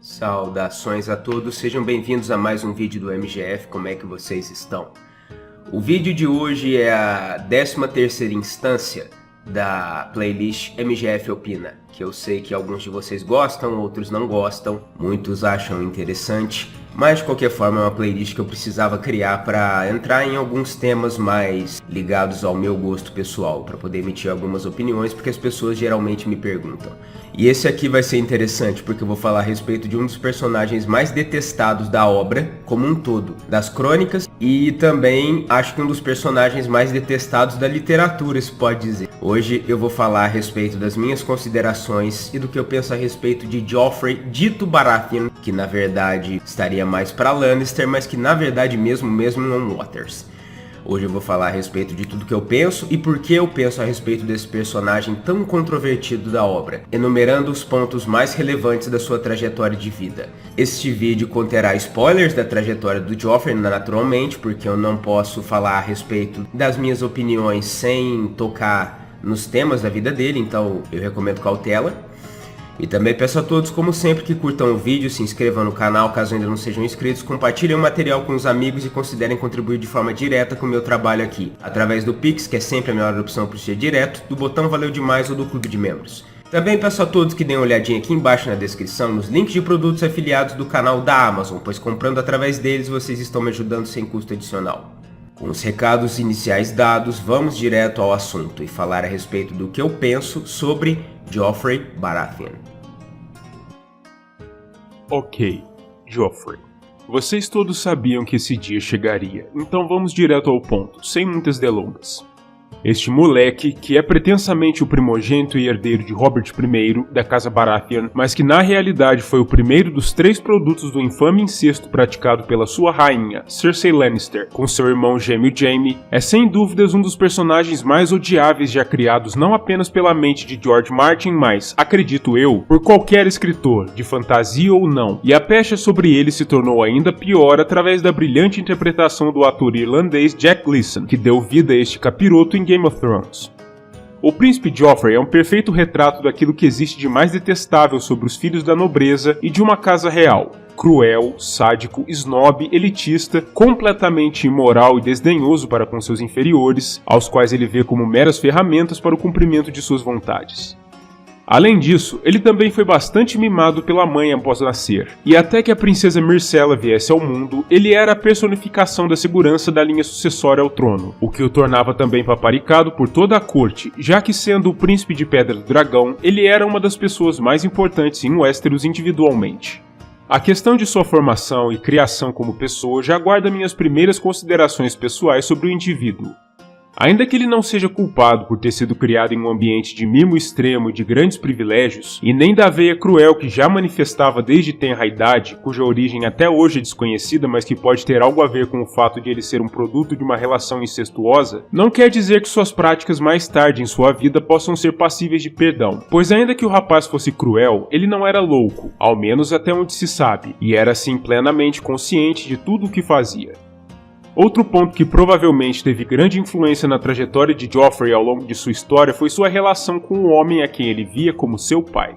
Saudações a todos, sejam bem-vindos a mais um vídeo do MGF, como é que vocês estão? O vídeo de hoje é a 13ª instância da playlist MGF Opina, que eu sei que alguns de vocês gostam, outros não gostam, muitos acham interessante, mas de qualquer forma é uma playlist que eu precisava criar para entrar em alguns temas mais ligados ao meu gosto pessoal, para poder emitir algumas opiniões, porque as pessoas geralmente me perguntam. E esse aqui vai ser interessante, porque eu vou falar a respeito de um dos personagens mais detestados da obra, como um todo, das crônicas, e também acho que um dos personagens mais detestados da literatura, se pode dizer. Hoje eu vou falar a respeito das minhas considerações e do que eu penso a respeito de Joffrey, dito Baratheon, que na verdade estaria mais para Lannister, mas que na verdade mesmo não Waters. Hoje eu vou falar a respeito de tudo que eu penso e por que eu penso a respeito desse personagem tão controvertido da obra, enumerando os pontos mais relevantes da sua trajetória de vida. Este vídeo conterá spoilers da trajetória do Joffrey, naturalmente, porque eu não posso falar a respeito das minhas opiniões sem tocar nos temas da vida dele, então eu recomendo cautela. E também peço a todos, como sempre, que curtam o vídeo, se inscrevam no canal caso ainda não sejam inscritos, compartilhem o material com os amigos e considerem contribuir de forma direta com o meu trabalho aqui, através do Pix, que é sempre a melhor opção para o ser direto, do botão Valeu Demais ou do Clube de Membros. Também peço a todos que deem uma olhadinha aqui embaixo na descrição nos links de produtos afiliados do canal da Amazon, pois comprando através deles vocês estão me ajudando sem custo adicional. Com os recados iniciais dados, vamos direto ao assunto e falar a respeito do que eu penso sobre Joffrey Baratheon. Ok, Joffrey. Vocês todos sabiam que esse dia chegaria, então vamos direto ao ponto, sem muitas delongas. Este moleque, que é pretensamente o primogênito e herdeiro de Robert I, da Casa Baratheon, mas que na realidade foi o primeiro dos 3 produtos do infame incesto praticado pela sua rainha, Cersei Lannister, com seu irmão gêmeo Jaime, é sem dúvidas um dos personagens mais odiáveis já criados não apenas pela mente de George Martin, mas, acredito eu, por qualquer escritor, de fantasia ou não, e a pecha sobre ele se tornou ainda pior através da brilhante interpretação do ator irlandês Jack Gleeson, que deu vida a este capiroto em Game of Thrones. O príncipe Joffrey é um perfeito retrato daquilo que existe de mais detestável sobre os filhos da nobreza e de uma casa real. Cruel, sádico, snob, elitista, completamente imoral e desdenhoso para com seus inferiores, aos quais ele vê como meras ferramentas para o cumprimento de suas vontades. Além disso, ele também foi bastante mimado pela mãe após nascer, e até que a princesa Myrcella viesse ao mundo, ele era a personificação da segurança da linha sucessória ao trono, o que o tornava também paparicado por toda a corte, já que sendo o príncipe de Pedra do Dragão, ele era uma das pessoas mais importantes em Westeros individualmente. A questão de sua formação e criação como pessoa já guarda minhas primeiras considerações pessoais sobre o indivíduo. Ainda que ele não seja culpado por ter sido criado em um ambiente de mimo extremo e de grandes privilégios, e nem da veia cruel que já manifestava desde tenra idade, cuja origem até hoje é desconhecida, mas que pode ter algo a ver com o fato de ele ser um produto de uma relação incestuosa, não quer dizer que suas práticas mais tarde em sua vida possam ser passíveis de perdão, pois ainda que o rapaz fosse cruel, ele não era louco, ao menos até onde se sabe, e era assim plenamente consciente de tudo o que fazia. Outro ponto que provavelmente teve grande influência na trajetória de Joffrey ao longo de sua história foi sua relação com o homem a quem ele via como seu pai.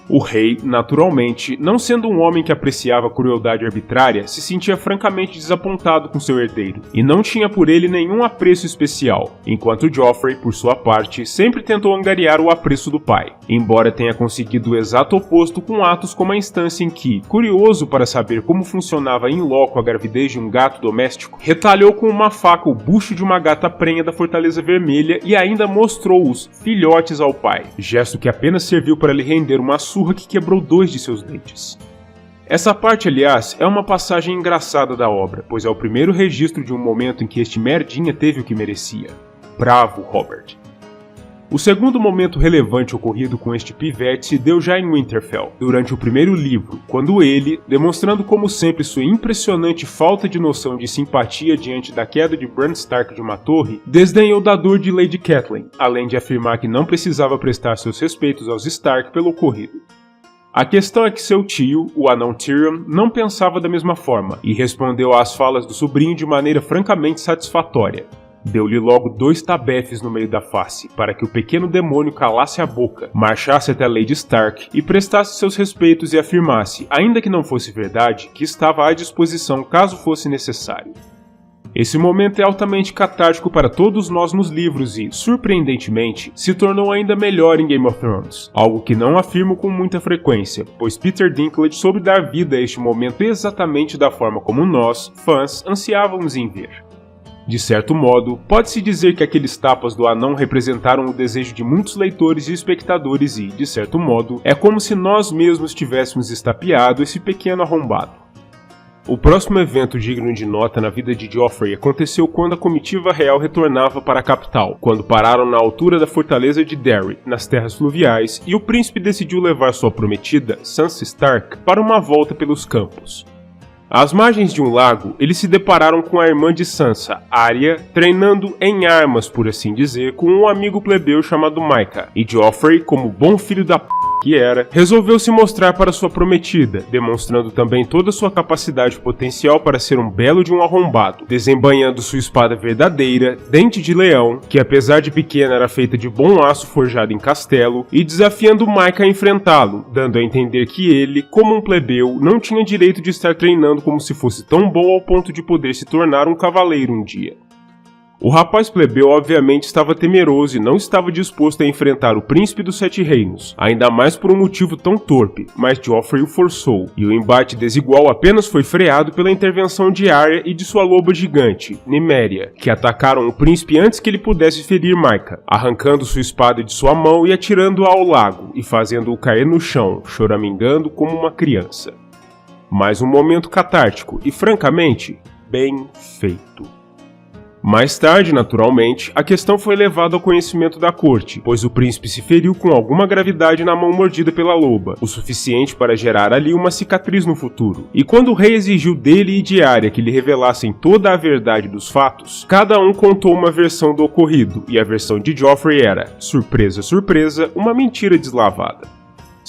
O rei, naturalmente, não sendo um homem que apreciava a crueldade arbitrária, se sentia francamente desapontado com seu herdeiro, e não tinha por ele nenhum apreço especial, enquanto Joffrey, por sua parte, sempre tentou angariar o apreço do pai, embora tenha conseguido o exato oposto com atos como a instância em que, curioso para saber como funcionava in loco a gravidez de um gato doméstico, retalhou com uma faca o bucho de uma gata prenha da Fortaleza Vermelha e ainda mostrou os filhotes ao pai, gesto que apenas serviu para lhe render uma surra que quebrou 2 de seus dentes. Essa parte, aliás, é uma passagem engraçada da obra, pois é o primeiro registro de um momento em que este merdinha teve o que merecia. Bravo, Robert. O segundo momento relevante ocorrido com este pivete se deu já em Winterfell, durante o primeiro livro, quando ele, demonstrando como sempre sua impressionante falta de noção de simpatia diante da queda de Bran Stark de uma torre, desdenhou da dor de Lady Catelyn, além de afirmar que não precisava prestar seus respeitos aos Stark pelo ocorrido. A questão é que seu tio, o anão Tyrion, não pensava da mesma forma, e respondeu às falas do sobrinho de maneira francamente satisfatória. deu-lhe logo 2 tabefes no meio da face, para que o pequeno demônio calasse a boca, marchasse até Lady Stark e prestasse seus respeitos e afirmasse, ainda que não fosse verdade, que estava à disposição caso fosse necessário. Esse momento é altamente catártico para todos nós nos livros e, surpreendentemente, se tornou ainda melhor em Game of Thrones, algo que não afirmo com muita frequência, pois Peter Dinklage soube dar vida a este momento exatamente da forma como nós, fãs, ansiávamos em ver. De certo modo, pode-se dizer que aqueles tapas do anão representaram o desejo de muitos leitores e espectadores e, de certo modo, é como se nós mesmos tivéssemos estapeado esse pequeno arrombado. O próximo evento digno de nota na vida de Joffrey aconteceu quando a comitiva real retornava para a capital, quando pararam na altura da fortaleza de Darry, nas terras fluviais, e o príncipe decidiu levar sua prometida, Sansa Stark, para uma volta pelos campos. Às margens de um lago, eles se depararam com a irmã de Sansa, Arya, treinando em armas, por assim dizer, com um amigo plebeu chamado Mycah, e Joffrey, como bom filho da que era, resolveu se mostrar para sua prometida, demonstrando também toda sua capacidade potencial para ser um belo de um arrombado, desembainhando sua espada verdadeira, Dente de Leão, que apesar de pequena era feita de bom aço forjado em castelo, e desafiando Mycah a enfrentá-lo, dando a entender que ele, como um plebeu, não tinha direito de estar treinando como se fosse tão bom ao ponto de poder se tornar um cavaleiro um dia. O rapaz plebeu obviamente estava temeroso e não estava disposto a enfrentar o príncipe dos Sete Reinos, ainda mais por um motivo tão torpe, mas Joffrey o forçou, e o embate desigual apenas foi freado pela intervenção de Arya e de sua loba gigante, Nymeria, que atacaram o príncipe antes que ele pudesse ferir Mycah, arrancando sua espada de sua mão e atirando-a ao lago, e fazendo-o cair no chão, choramingando como uma criança. Mais um momento catártico e, francamente, bem feito. Mais tarde, naturalmente, a questão foi levada ao conhecimento da corte, pois o príncipe se feriu com alguma gravidade na mão mordida pela loba, o suficiente para gerar ali uma cicatriz no futuro. E quando o rei exigiu dele e de Arya que lhe revelassem toda a verdade dos fatos, cada um contou uma versão do ocorrido, e a versão de Joffrey era, surpresa, surpresa, uma mentira deslavada.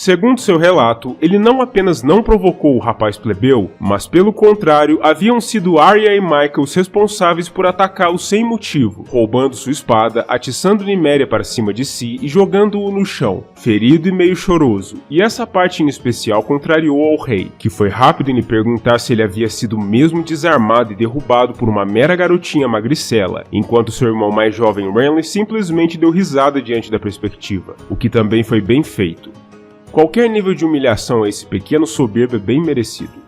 Segundo seu relato, ele não apenas não provocou o rapaz plebeu, mas pelo contrário, haviam sido Arya e Mycah os responsáveis por atacá-lo sem motivo, roubando sua espada, atiçando Nymeria para cima de si e jogando-o no chão, ferido e meio choroso, e essa parte em especial contrariou ao rei, que foi rápido em lhe perguntar se ele havia sido mesmo desarmado e derrubado por uma mera garotinha magricela, enquanto seu irmão mais jovem Renly simplesmente deu risada diante da perspectiva, o que também foi bem feito. Qualquer nível de humilhação a esse pequeno soberbo é bem merecido.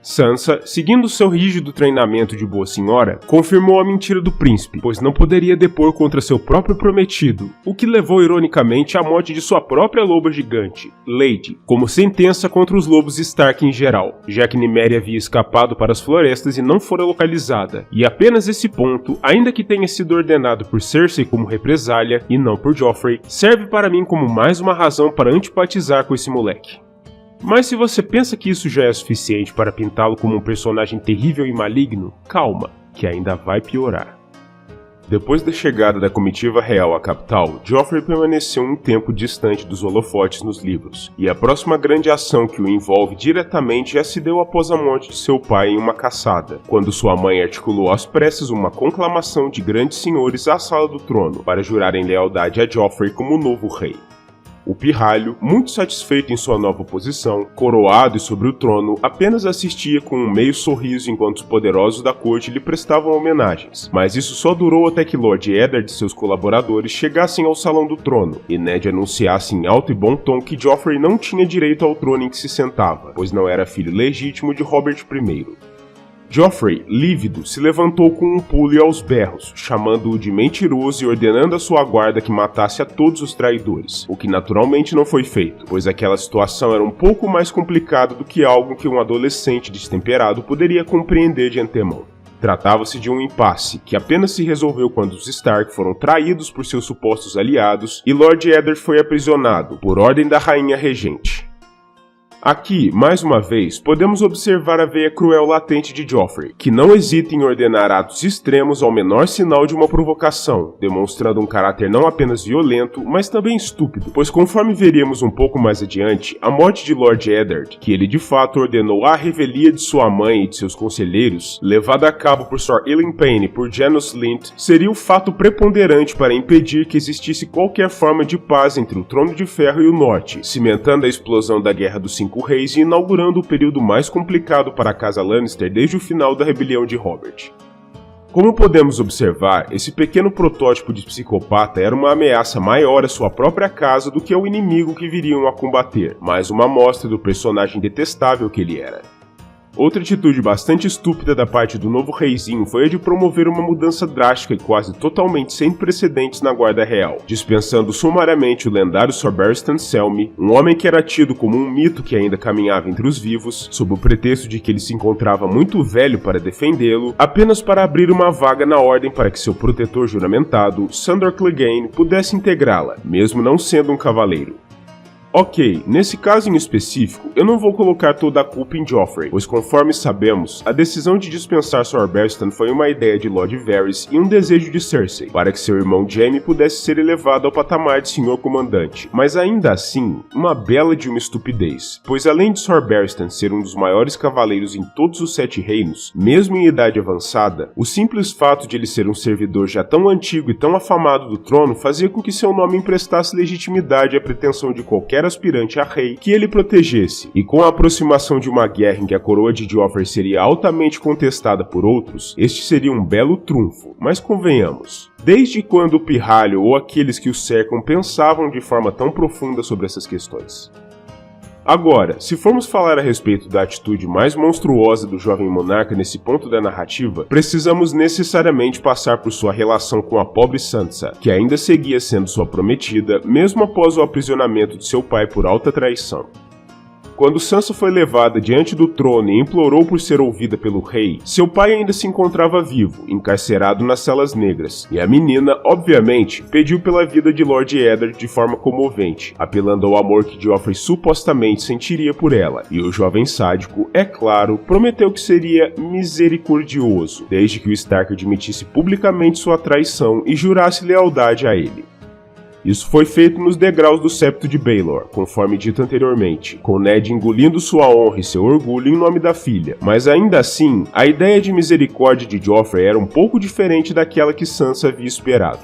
Sansa, seguindo seu rígido treinamento de boa senhora, confirmou a mentira do príncipe, pois não poderia depor contra seu próprio prometido, o que levou ironicamente à morte de sua própria loba gigante, Lady, como sentença contra os lobos Stark em geral, já que Nymeria havia escapado para as florestas e não fora localizada, e apenas esse ponto, ainda que tenha sido ordenado por Cersei como represália e não por Joffrey, serve para mim como mais uma razão para antipatizar com esse moleque. Mas se você pensa que isso já é suficiente para pintá-lo como um personagem terrível e maligno, calma, que ainda vai piorar. Depois da chegada da comitiva real à capital, Joffrey permaneceu um tempo distante dos holofotes nos livros, e a próxima grande ação que o envolve diretamente já se deu após a morte de seu pai em uma caçada, quando sua mãe articulou às pressas uma conclamação de grandes senhores à sala do trono para jurarem lealdade a Joffrey como novo rei. O pirralho, muito satisfeito em sua nova posição, coroado e sobre o trono, apenas assistia com um meio sorriso enquanto os poderosos da corte lhe prestavam homenagens. Mas isso só durou até que Lord Eddard e seus colaboradores chegassem ao salão do trono, e Ned anunciasse em alto e bom tom que Joffrey não tinha direito ao trono em que se sentava, pois não era filho legítimo de Robert I. Joffrey, lívido, se levantou com um pulo e aos berros, chamando-o de mentiroso e ordenando à sua guarda que matasse a todos os traidores, o que naturalmente não foi feito, pois aquela situação era um pouco mais complicada do que algo que um adolescente destemperado poderia compreender de antemão. Tratava-se de um impasse, que apenas se resolveu quando os Stark foram traídos por seus supostos aliados e Lord Eddard foi aprisionado, por ordem da rainha regente. Aqui, mais uma vez, podemos observar a veia cruel latente de Joffrey, que não hesita em ordenar atos extremos ao menor sinal de uma provocação, demonstrando um caráter não apenas violento, mas também estúpido, pois conforme veremos um pouco mais adiante, a morte de Lord Eddard, que ele de fato ordenou à revelia de sua mãe e de seus conselheiros, levada a cabo por Sir Ilyn Payne e por Janos Slynt, seria o fato preponderante para impedir que existisse qualquer forma de paz entre o Trono de Ferro e o Norte, cimentando a explosão da Guerra dos Cinco Reis e inaugurando o período mais complicado para a Casa Lannister desde o final da rebelião de Robert. Como podemos observar, esse pequeno protótipo de psicopata era uma ameaça maior à sua própria casa do que ao inimigo que viriam a combater, mais uma amostra do personagem detestável que ele era. Outra atitude bastante estúpida da parte do novo reizinho foi a de promover uma mudança drástica e quase totalmente sem precedentes na Guarda Real, dispensando sumariamente o lendário Sir Barristan Selmy, um homem que era tido como um mito que ainda caminhava entre os vivos, sob o pretexto de que ele se encontrava muito velho para defendê-lo, apenas para abrir uma vaga na ordem para que seu protetor juramentado, Sandor Clegane, pudesse integrá-la, mesmo não sendo um cavaleiro. Ok, nesse caso em específico, eu não vou colocar toda a culpa em Joffrey, pois conforme sabemos, a decisão de dispensar Sir Barristan foi uma ideia de Lord Varys e um desejo de Cersei, para que seu irmão Jaime pudesse ser elevado ao patamar de senhor comandante, mas ainda assim, uma bela de uma estupidez, pois além de Sir Barristan ser um dos maiores cavaleiros em todos os 7 reinos, mesmo em idade avançada, o simples fato de ele ser um servidor já tão antigo e tão afamado do trono fazia com que seu nome emprestasse legitimidade à pretensão de qualquer aspirante a rei que ele protegesse, e com a aproximação de uma guerra em que a coroa de Joffrey seria altamente contestada por outros, este seria um belo trunfo, mas convenhamos. Desde quando o pirralho ou aqueles que o cercam pensavam de forma tão profunda sobre essas questões? Agora, se formos falar a respeito da atitude mais monstruosa do jovem monarca nesse ponto da narrativa, precisamos necessariamente passar por sua relação com a pobre Sansa, que ainda seguia sendo sua prometida, mesmo após o aprisionamento de seu pai por alta traição. Quando Sansa foi levada diante do trono e implorou por ser ouvida pelo rei, seu pai ainda se encontrava vivo, encarcerado nas celas negras, e a menina, obviamente, pediu pela vida de Lord Eddard de forma comovente, apelando ao amor que Joffrey supostamente sentiria por ela, e o jovem sádico, é claro, prometeu que seria misericordioso, desde que o Stark admitisse publicamente sua traição e jurasse lealdade a ele. Isso foi feito nos degraus do septo de Baelor, conforme dito anteriormente, com Ned engolindo sua honra e seu orgulho em nome da filha, mas ainda assim, a ideia de misericórdia de Joffrey era um pouco diferente daquela que Sansa havia esperado.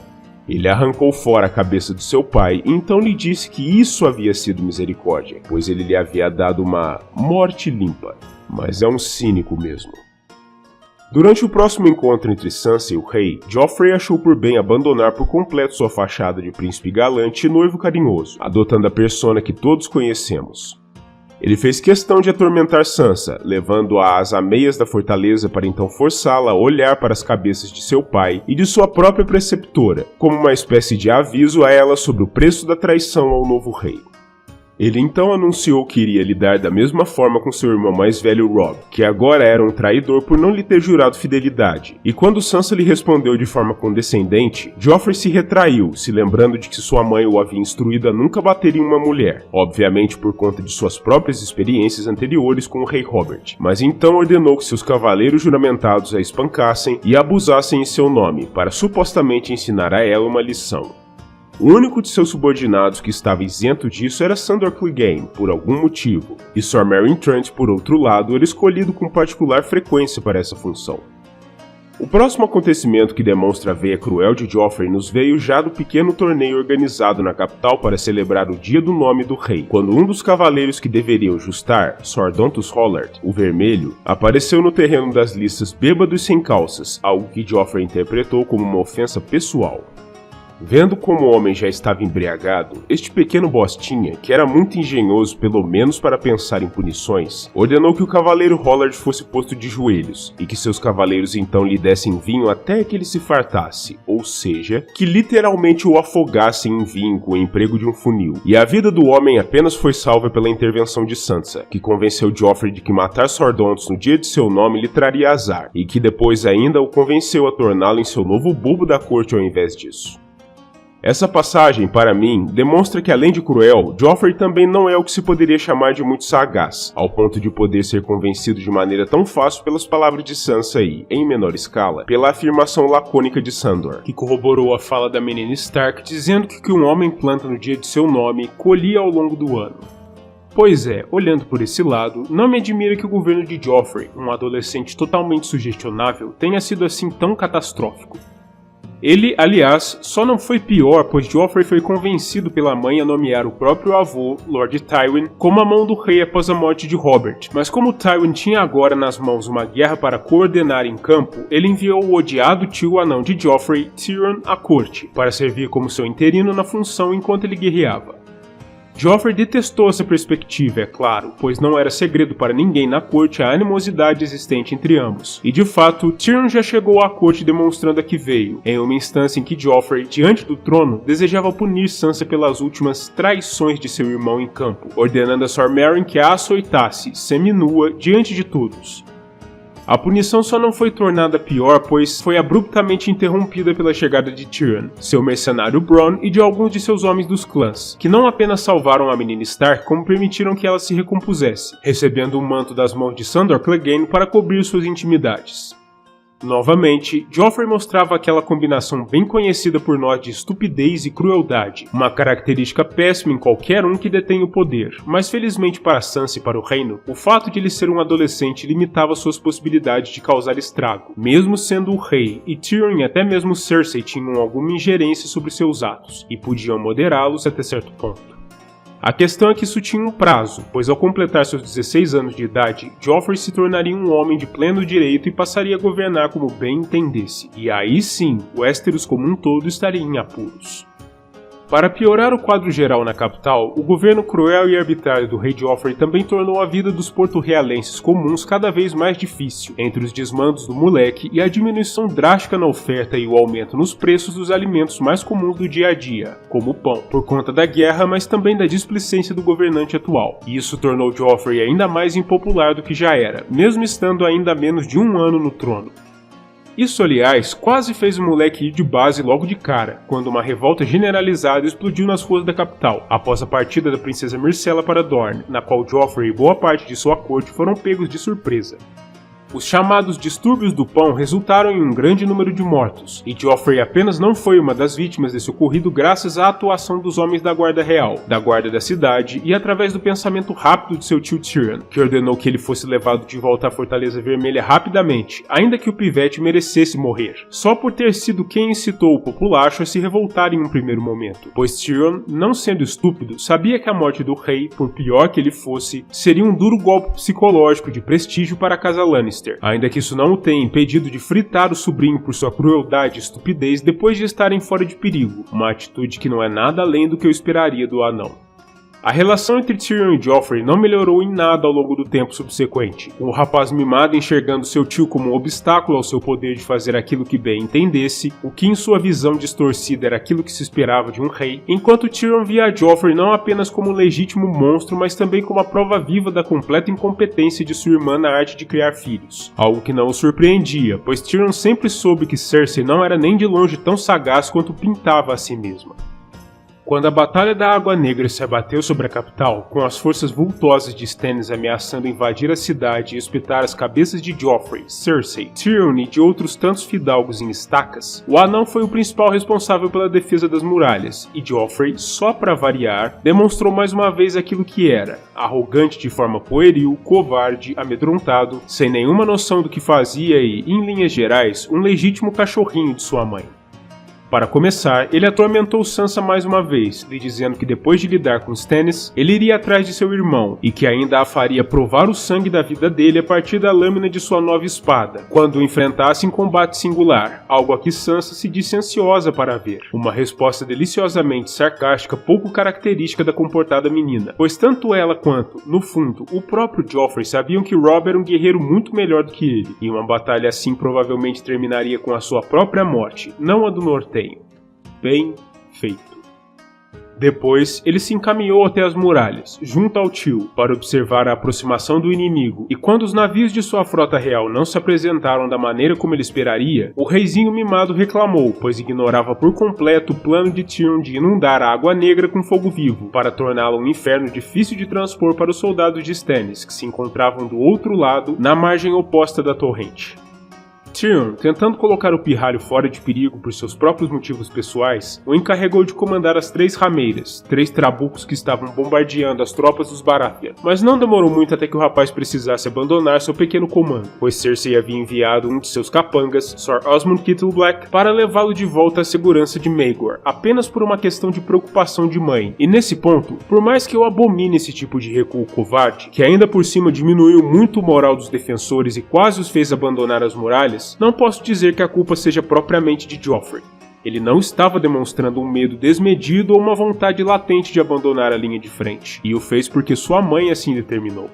Ele arrancou fora a cabeça do seu pai e então lhe disse que isso havia sido misericórdia, pois ele lhe havia dado uma morte limpa. Mas é um cínico mesmo. Durante o próximo encontro entre Sansa e o rei, Joffrey achou por bem abandonar por completo sua fachada de príncipe galante e noivo carinhoso, adotando a persona que todos conhecemos. Ele fez questão de atormentar Sansa, levando-a às ameias da fortaleza para então forçá-la a olhar para as cabeças de seu pai e de sua própria preceptora, como uma espécie de aviso a ela sobre o preço da traição ao novo rei. Ele então anunciou que iria lidar da mesma forma com seu irmão mais velho Robb, que agora era um traidor por não lhe ter jurado fidelidade, e quando Sansa lhe respondeu de forma condescendente, Joffrey se retraiu, se lembrando de que sua mãe o havia instruído a nunca bater em uma mulher, obviamente por conta de suas próprias experiências anteriores com o rei Robert, mas então ordenou que seus cavaleiros juramentados a espancassem e abusassem em seu nome, para supostamente ensinar a ela uma lição. O único de seus subordinados que estava isento disso era Sandor Clegane, por algum motivo, e Sir Meryn Trant, por outro lado, era escolhido com particular frequência para essa função. O próximo acontecimento que demonstra a veia cruel de Joffrey nos veio já do pequeno torneio organizado na capital para celebrar o dia do nome do rei, quando um dos cavaleiros que deveriam justar, Sir Dontos Hollard, o Vermelho, apareceu no terreno das listas bêbado e sem calças, algo que Joffrey interpretou como uma ofensa pessoal. Vendo como o homem já estava embriagado, este pequeno bostinha, que era muito engenhoso pelo menos para pensar em punições, ordenou que o cavaleiro Hollard fosse posto de joelhos, e que seus cavaleiros então lhe dessem vinho até que ele se fartasse, ou seja, que literalmente o afogassem em vinho com o emprego de um funil. E a vida do homem apenas foi salva pela intervenção de Sansa, que convenceu Joffrey de que matar Sir Dontos no dia de seu nome lhe traria azar, e que depois ainda o convenceu a torná-lo em seu novo bobo da corte ao invés disso. Essa passagem, para mim, demonstra que além de cruel, Joffrey também não é o que se poderia chamar de muito sagaz, ao ponto de poder ser convencido de maneira tão fácil pelas palavras de Sansa e, em menor escala, pela afirmação lacônica de Sandor, que corroborou a fala da menina Stark dizendo que o que um homem planta no dia de seu nome, colhia ao longo do ano. Pois é, olhando por esse lado, não me admira que o governo de Joffrey, um adolescente totalmente sugestionável, tenha sido assim tão catastrófico. Ele, aliás, só não foi pior, pois Joffrey foi convencido pela mãe a nomear o próprio avô, Lord Tywin, como a mão do rei após a morte de Robert. Mas como Tywin tinha agora nas mãos uma guerra para coordenar em campo, ele enviou o odiado tio anão de Joffrey, Tyrion, à corte, para servir como seu interino na função enquanto ele guerreava. Joffrey detestou essa perspectiva, é claro, pois não era segredo para ninguém na corte a animosidade existente entre ambos. E de fato, Tyrion já chegou à corte demonstrando a que veio, em uma instância em que Joffrey, diante do trono, desejava punir Sansa pelas últimas traições de seu irmão em campo, ordenando a Sor Meryn que a açoitasse, seminua, diante de todos. A punição só não foi tornada pior, pois foi abruptamente interrompida pela chegada de Tyrion, seu mercenário Bronn e de alguns de seus homens dos clãs, que não apenas salvaram a menina Stark, como permitiram que ela se recompusesse, recebendo um manto das mãos de Sandor Clegane para cobrir suas intimidades. Novamente, Joffrey mostrava aquela combinação bem conhecida por nós de estupidez e crueldade, uma característica péssima em qualquer um que detém o poder, mas felizmente para Sansa e para o reino, o fato de ele ser um adolescente limitava suas possibilidades de causar estrago, mesmo sendo o rei, e Tyrion e até mesmo Cersei tinham alguma ingerência sobre seus atos, e podiam moderá-los até certo ponto. A questão é que isso tinha um prazo, pois ao completar seus 16 anos de idade, Joffrey se tornaria um homem de pleno direito e passaria a governar como bem entendesse, e aí sim, Westeros como um todo estaria em apuros. Para piorar o quadro geral na capital, o governo cruel e arbitrário do rei Joffrey também tornou a vida dos porto-realenses comuns cada vez mais difícil, entre os desmandos do moleque e a diminuição drástica na oferta e o aumento nos preços dos alimentos mais comuns do dia a dia, como o pão, por conta da guerra, mas também da displicência do governante atual. E isso tornou Joffrey ainda mais impopular do que já era, mesmo estando ainda há menos de um ano no trono. Isso, aliás, quase fez o moleque ir de base logo de cara, quando uma revolta generalizada explodiu nas ruas da capital, após a partida da princesa Myrcella para Dorne, na qual Joffrey e boa parte de sua corte foram pegos de surpresa. Os chamados distúrbios do pão resultaram em um grande número de mortos, e Joffrey apenas não foi uma das vítimas desse ocorrido graças à atuação dos homens da Guarda Real, da Guarda da Cidade e através do pensamento rápido de seu tio Tyrion, que ordenou que ele fosse levado de volta à Fortaleza Vermelha rapidamente, ainda que o pivete merecesse morrer, só por ter sido quem incitou o populacho a se revoltar em um primeiro momento, pois Tyrion, não sendo estúpido, sabia que a morte do rei, por pior que ele fosse, seria um duro golpe psicológico de prestígio para a casa Lannister, ainda que isso não o tenha impedido de fritar o sobrinho por sua crueldade e estupidez depois de estarem fora de perigo, uma atitude que não é nada além do que eu esperaria do anão. A relação entre Tyrion e Joffrey não melhorou em nada ao longo do tempo subsequente, com o rapaz mimado enxergando seu tio como um obstáculo ao seu poder de fazer aquilo que bem entendesse, o que em sua visão distorcida era aquilo que se esperava de um rei, enquanto Tyrion via a Joffrey não apenas como um legítimo monstro, mas também como a prova viva da completa incompetência de sua irmã na arte de criar filhos, algo que não o surpreendia, pois Tyrion sempre soube que Cersei não era nem de longe tão sagaz quanto pintava a si mesma. Quando a Batalha da Água Negra se abateu sobre a capital, com as forças vultosas de Stannis ameaçando invadir a cidade e espetar as cabeças de Joffrey, Cersei, Tyrion e de outros tantos fidalgos em estacas, o anão foi o principal responsável pela defesa das muralhas, e Joffrey, só para variar, demonstrou mais uma vez aquilo que era, arrogante de forma pueril, covarde, amedrontado, sem nenhuma noção do que fazia e, em linhas gerais, um legítimo cachorrinho de sua mãe. Para começar, ele atormentou Sansa mais uma vez, lhe dizendo que depois de lidar com Stannis, ele iria atrás de seu irmão, e que ainda a faria provar o sangue da vida dele a partir da lâmina de sua nova espada, quando o enfrentasse em combate singular, algo a que Sansa se disse ansiosa para ver. Uma resposta deliciosamente sarcástica pouco característica da comportada menina, pois tanto ela quanto, no fundo, o próprio Joffrey sabiam que Robb era um guerreiro muito melhor do que ele, e uma batalha assim provavelmente terminaria com a sua própria morte, não a do Nortenho. Bem feito. Depois, ele se encaminhou até as muralhas, junto ao tio, para observar a aproximação do inimigo, e quando os navios de sua frota real não se apresentaram da maneira como ele esperaria, o reizinho mimado reclamou, pois ignorava por completo o plano de Tyrion de inundar a Água Negra com fogo vivo, para torná-lo um inferno difícil de transpor para os soldados de Stannis, que se encontravam do outro lado, na margem oposta da torrente. Tyrion, tentando colocar o pirralho fora de perigo por seus próprios motivos pessoais, o encarregou de comandar as 3 rameiras, 3 trabucos que estavam bombardeando as tropas dos Baratheon. Mas não demorou muito até que o rapaz precisasse abandonar seu pequeno comando, pois Cersei havia enviado um de seus capangas, Sir Osmond Kettleblack, para levá-lo de volta à segurança de Maegor, apenas por uma questão de preocupação de mãe. E nesse ponto, por mais que eu abomine esse tipo de recuo covarde, que ainda por cima diminuiu muito o moral dos defensores e quase os fez abandonar as muralhas, não posso dizer que a culpa seja propriamente de Joffrey. Ele não estava demonstrando um medo desmedido ou uma vontade latente de abandonar a linha de frente, e o fez porque sua mãe assim determinou.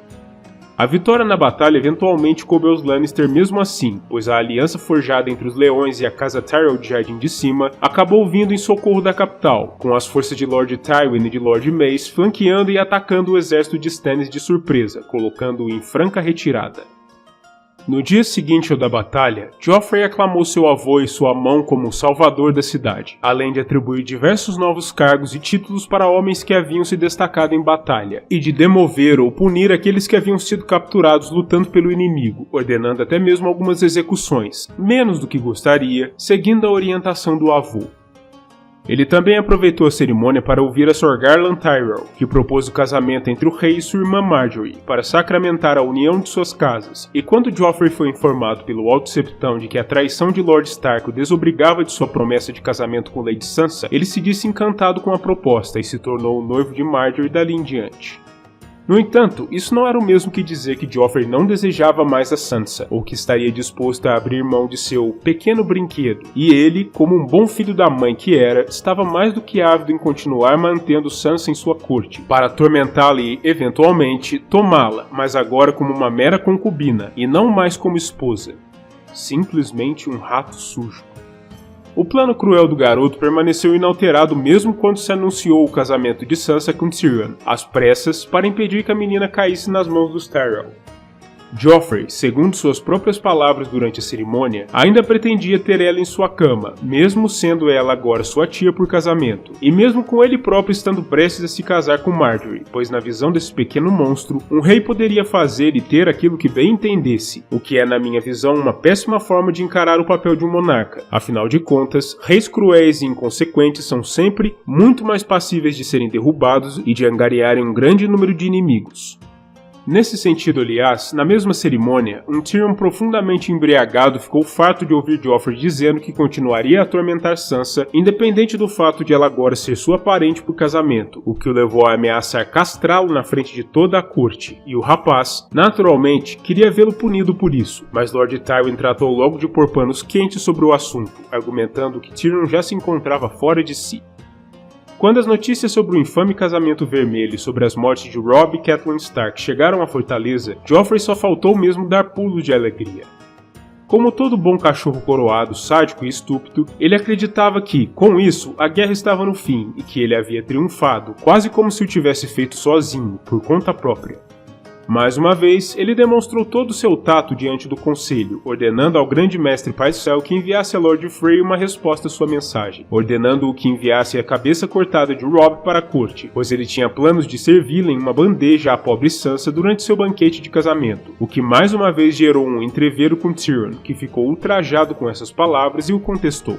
A vitória na batalha eventualmente coube aos Lannister mesmo assim, pois a aliança forjada entre os Leões e a Casa Tyrell de Jardim de Cima acabou vindo em socorro da capital, com as forças de Lord Tywin e de Lord Mace flanqueando e atacando o exército de Stannis de surpresa, colocando-o em franca retirada. No dia seguinte ao da batalha, Joffrey aclamou seu avô e sua mão como o salvador da cidade, além de atribuir diversos novos cargos e títulos para homens que haviam se destacado em batalha, e de demover ou punir aqueles que haviam sido capturados lutando pelo inimigo, ordenando até mesmo algumas execuções, menos do que gostaria, seguindo a orientação do avô. Ele também aproveitou a cerimônia para ouvir a Sir Garland Tyrell, que propôs o casamento entre o rei e sua irmã Marjorie, para sacramentar a união de suas casas, e quando Joffrey foi informado pelo Alto Septão de que a traição de Lord Stark o desobrigava de sua promessa de casamento com Lady Sansa, ele se disse encantado com a proposta e se tornou o noivo de Marjorie dali em diante. No entanto, isso não era o mesmo que dizer que Joffrey não desejava mais a Sansa, ou que estaria disposto a abrir mão de seu pequeno brinquedo, e ele, como um bom filho da mãe que era, estava mais do que ávido em continuar mantendo Sansa em sua corte, para atormentá-la e, eventualmente, tomá-la, mas agora como uma mera concubina, e não mais como esposa. Simplesmente um rato sujo. O plano cruel do garoto permaneceu inalterado mesmo quando se anunciou o casamento de Sansa com Tyrion, às pressas, para impedir que a menina caísse nas mãos dos Tyrell. Joffrey, segundo suas próprias palavras durante a cerimônia, ainda pretendia ter ela em sua cama, mesmo sendo ela agora sua tia por casamento, e mesmo com ele próprio estando prestes a se casar com Marjorie, pois na visão desse pequeno monstro, um rei poderia fazer e ter aquilo que bem entendesse, o que é na minha visão uma péssima forma de encarar o papel de um monarca. Afinal de contas, reis cruéis e inconsequentes são sempre muito mais passíveis de serem derrubados e de angariarem um grande número de inimigos. Nesse sentido, aliás, na mesma cerimônia, um Tyrion profundamente embriagado ficou farto de ouvir Joffrey dizendo que continuaria a atormentar Sansa, independente do fato de ela agora ser sua parente por casamento, o que o levou a ameaçar castrá-lo na frente de toda a corte, e o rapaz, naturalmente, queria vê-lo punido por isso, mas Lord Tywin tratou logo de pôr panos quentes sobre o assunto, argumentando que Tyrion já se encontrava fora de si. Quando as notícias sobre o infame casamento vermelho e sobre as mortes de Robb e Catelyn Stark chegaram à fortaleza, Joffrey só faltou mesmo dar pulos de alegria. Como todo bom cachorro coroado, sádico e estúpido, ele acreditava que, com isso, a guerra estava no fim e que ele havia triunfado, quase como se o tivesse feito sozinho, por conta própria. Mais uma vez, ele demonstrou todo o seu tato diante do conselho, ordenando ao grande mestre Pycelle que enviasse a Lord Frey uma resposta à sua mensagem, ordenando-o que enviasse a cabeça cortada de Robb para a corte, pois ele tinha planos de servi-la em uma bandeja à pobre Sansa durante seu banquete de casamento, o que mais uma vez gerou um entrevero com Tyrion, que ficou ultrajado com essas palavras e o contestou.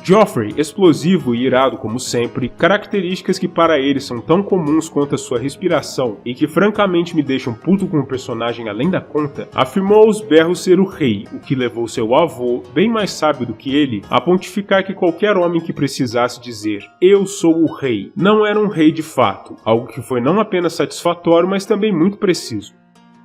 Joffrey, explosivo e irado como sempre, características que para ele são tão comuns quanto a sua respiração e que francamente me deixam puto com o personagem além da conta, afirmou aos berros ser o rei, o que levou seu avô, bem mais sábio do que ele, a pontificar que qualquer homem que precisasse dizer "eu sou o rei" não era um rei de fato, algo que foi não apenas satisfatório, mas também muito preciso.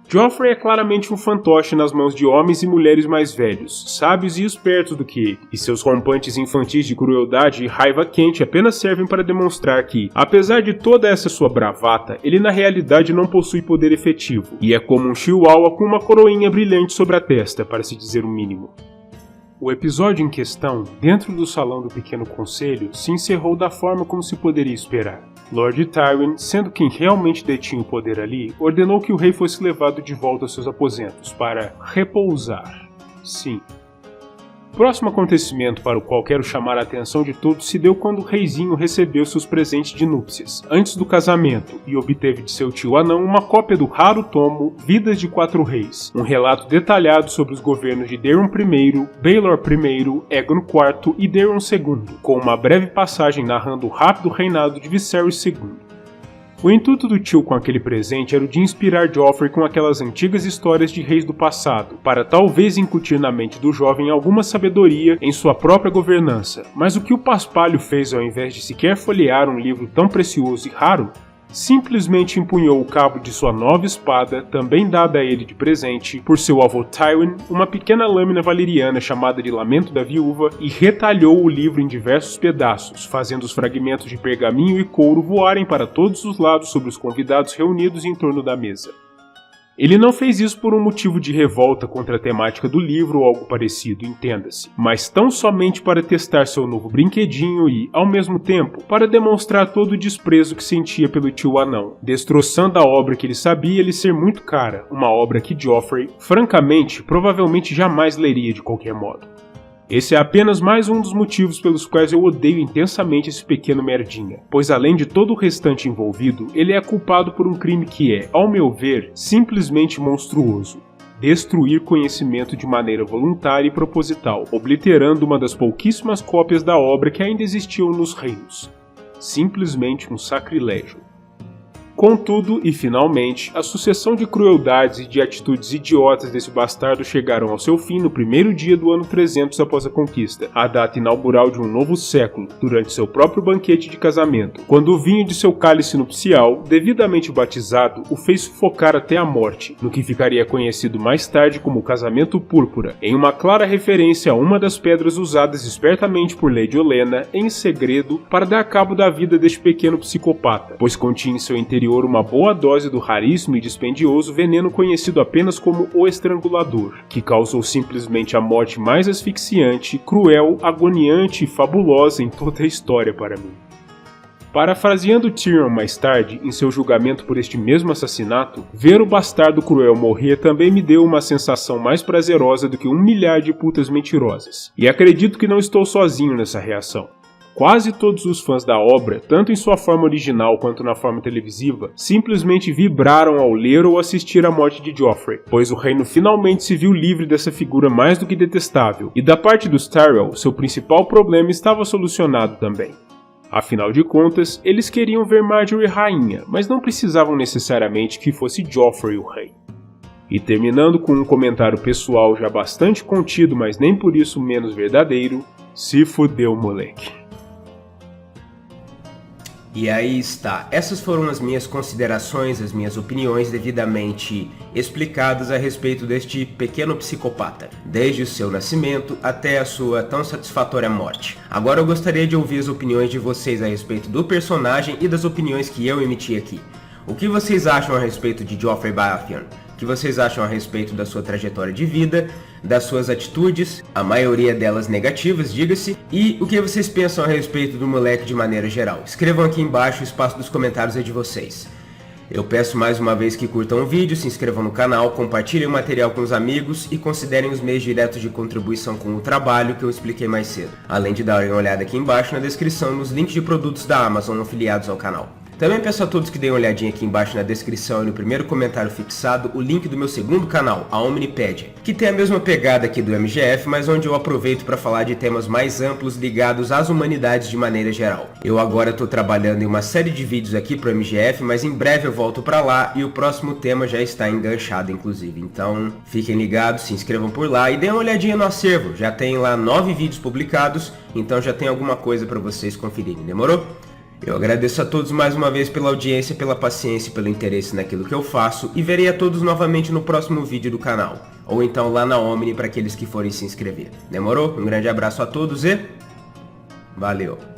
Joffrey é claramente um fantoche nas mãos de homens e mulheres mais velhos, sábios e espertos do que ele, e seus rompantes infantis de crueldade e raiva quente apenas servem para demonstrar que, apesar de toda essa sua bravata, ele na realidade não possui poder efetivo, e é como um chihuahua com uma coroinha brilhante sobre a testa, para se dizer o mínimo. O episódio em questão, dentro do salão do Pequeno Conselho, se encerrou da forma como se poderia esperar. Lord Tywin, sendo quem realmente detinha o poder ali, ordenou que o rei fosse levado de volta aos seus aposentos para repousar. Sim. O próximo acontecimento para o qual quero chamar a atenção de todos se deu quando o reizinho recebeu seus presentes de núpcias, antes do casamento, e obteve de seu tio anão uma cópia do raro tomo Vidas de Quatro Reis, um relato detalhado sobre os governos de Daemon I, Baelor I, Aegon IV e Daemon II, com uma breve passagem narrando o rápido reinado de Viserys II. O intuito do tio com aquele presente era o de inspirar Joffrey com aquelas antigas histórias de reis do passado, para talvez incutir na mente do jovem alguma sabedoria em sua própria governança. Mas o que o paspalho fez ao invés de sequer folhear um livro tão precioso e raro? Simplesmente empunhou o cabo de sua nova espada, também dada a ele de presente por seu avô Tywin, uma pequena lâmina valeriana chamada de Lamento da Viúva, e retalhou o livro em diversos pedaços, fazendo os fragmentos de pergaminho e couro voarem para todos os lados sobre os convidados reunidos em torno da mesa. Ele não fez isso por um motivo de revolta contra a temática do livro ou algo parecido, entenda-se, mas tão somente para testar seu novo brinquedinho e, ao mesmo tempo, para demonstrar todo o desprezo que sentia pelo tio anão, destroçando a obra que ele sabia lhe ser muito cara, uma obra que Joffrey, francamente, provavelmente jamais leria de qualquer modo. Esse é apenas mais um dos motivos pelos quais eu odeio intensamente esse pequeno merdinha, pois além de todo o restante envolvido, ele é culpado por um crime que é, ao meu ver, simplesmente monstruoso. Destruir conhecimento de maneira voluntária e proposital, obliterando uma das pouquíssimas cópias da obra que ainda existiam nos reinos. Simplesmente um sacrilégio. Contudo, e finalmente, a sucessão de crueldades e de atitudes idiotas desse bastardo chegaram ao seu fim no primeiro dia do ano 300 após a conquista, a data inaugural de um novo século, durante seu próprio banquete de casamento, quando o vinho de seu cálice nupcial, devidamente batizado, o fez sufocar até a morte, no que ficaria conhecido mais tarde como Casamento Púrpura, em uma clara referência a uma das pedras usadas espertamente por Lady Olenna, em segredo, para dar cabo da vida deste pequeno psicopata, pois continha em seu interior uma boa dose do raríssimo e dispendioso veneno conhecido apenas como o Estrangulador, que causou simplesmente a morte mais asfixiante, cruel, agoniante e fabulosa em toda a história para mim. Parafraseando Tyrion mais tarde, em seu julgamento por este mesmo assassinato, ver o bastardo cruel morrer também me deu uma sensação mais prazerosa do que 1 milhar de putas mentirosas. E acredito que não estou sozinho nessa reação. Quase todos os fãs da obra, tanto em sua forma original quanto na forma televisiva, simplesmente vibraram ao ler ou assistir à morte de Joffrey, pois o reino finalmente se viu livre dessa figura mais do que detestável, e da parte dos Tyrell, seu principal problema estava solucionado também. Afinal de contas, eles queriam ver Margaery rainha, mas não precisavam necessariamente que fosse Joffrey o rei. E terminando com um comentário pessoal já bastante contido, mas nem por isso menos verdadeiro, se fudeu, moleque. E aí está, essas foram as minhas considerações, as minhas opiniões devidamente explicadas a respeito deste pequeno psicopata, desde o seu nascimento até a sua tão satisfatória morte. Agora eu gostaria de ouvir as opiniões de vocês a respeito do personagem e das opiniões que eu emiti aqui. O que vocês acham a respeito de Joffrey Baratheon? O que vocês acham a respeito da sua trajetória de vida, das suas atitudes, a maioria delas negativas, diga-se, e o que vocês pensam a respeito do moleque de maneira geral? Escrevam aqui embaixo, o espaço dos comentários é de vocês. Eu peço mais uma vez que curtam o vídeo, se inscrevam no canal, compartilhem o material com os amigos e considerem os meios diretos de contribuição com o trabalho que eu expliquei mais cedo. Além de darem uma olhada aqui embaixo na descrição nos links de produtos da Amazon afiliados ao canal. Também peço a todos que deem uma olhadinha aqui embaixo na descrição e no primeiro comentário fixado o link do meu segundo canal, a Omnipédia, que tem a mesma pegada aqui do MGF, mas onde eu aproveito para falar de temas mais amplos ligados às humanidades de maneira geral. Eu agora estou trabalhando em uma série de vídeos aqui para o MGF, mas em breve eu volto para lá e o próximo tema já está enganchado inclusive. Então fiquem ligados, se inscrevam por lá e deem uma olhadinha no acervo, já tem lá 9 vídeos publicados, então já tem alguma coisa para vocês conferirem, demorou? Eu agradeço a todos mais uma vez pela audiência, pela paciência e pelo interesse naquilo que eu faço e verei a todos novamente no próximo vídeo do canal, ou então lá na Omni para aqueles que forem se inscrever. Demorou? Um grande abraço a todos e valeu!